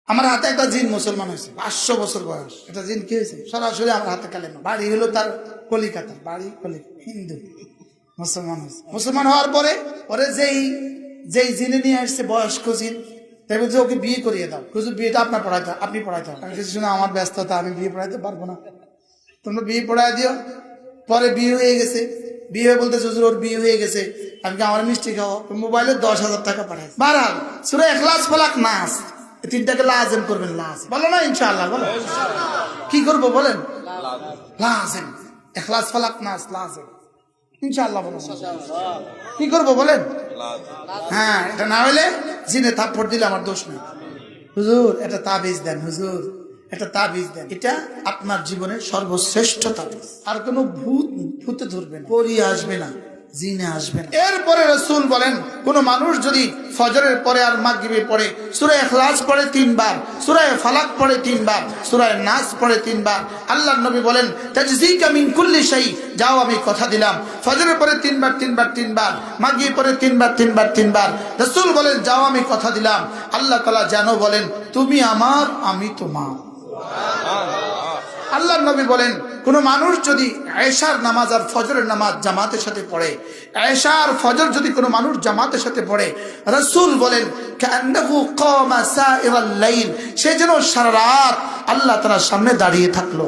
আমার হাতে একটা জিন মুসলমান হয়েছে 500 বছর বয়স। একটা জিন কি হয়েছে সরাসরি আমার হাতে কালেমা। বাড়ি হলো তার কলিকাতা, বাড়ি কলিকাতা, হিন্দু মুসলমান হয়েছে। মুসলমান হওয়ার পরে পরে যেই জিনে নিয়ে আসছে বয়স্ক জিন, তাই বলছে ওকে বিয়ে করিয়ে দাও। হুজুর বিয়েটা আপনি পড়াইতে হবে। আমি কিছু শুনে আমার ব্যস্ততা, আমি বিয়ে পড়াইতে পারবো না, তোমরা বিয়ে পড়াই দিও। পরে বিয়ে হয়ে গেছে, বিয়ে হয়ে বলতেছে হুজুর ওর বিয়ে হয়ে গেছে, আমি কি আমার মিষ্টি খাওয়া? মোবাইলে 10,000 টাকা পাঠাই। বারহাল সূরা ইখলাস ফালাক নাস এই তিনটাকে লাজেম করবেন। লাজেম বলো না ইনশাআল্লাহ, বলো কি করবো বলেন? লাজেম ইখলাস ফালাক নাস লাজেম ইনশাআল্লাহ বলো। কি করবো বলেন? হ্যাঁ, এটা না হলে জিনে থাপ্পড় দিলে আমার দোষ নেই। হুজুর এটা তাবিজ দেন, হুজুর এটা তাবিজ দেন। এটা আপনার জীবনের সর্বশ্রেষ্ঠ তাবিজ। আর কোনো ভূতে ধরবে না, পরি আসবে না, জিনে আসবে না। এরপরে রাসূল বলেন, কোন মানুষ যদি ফজরের পরে আর মাগরিবের পরে সূরা ইখলাস পড়ে 3 বার, সূরা ফালাক পড়ে 3 বার, সূরা নাস পড়ে 3 বার, আল্লাহর নবী বলেন তাজজিকা মিন কুল্লি শাই, যাও আমি কথা দিলাম ফজরের পরে 3 বার 3 বার 3 বার, মাগরিব পরে 3 বার 3 বার 3 বার, রাসূল বলেন যাও আমি কথা দিলাম আল্লাহ তাআলা যেন বলেন তুমি আমার আমি তোমার। আল্লাহর নবী বলেন কোন মানুষ যদি এশার নামাজ আর ফজরের নামাজ জামাতের সাথে পড়ে, এশা আর ফজর যদি কোন মানুষ জামাতের সাথে পড়ে, রাসূল বলেন কান্নাহু কামা সাইরাল লাইল, সে যেন সারা রাত আল্লাহ তাআলার সামনে দাঁড়িয়ে থাকলো।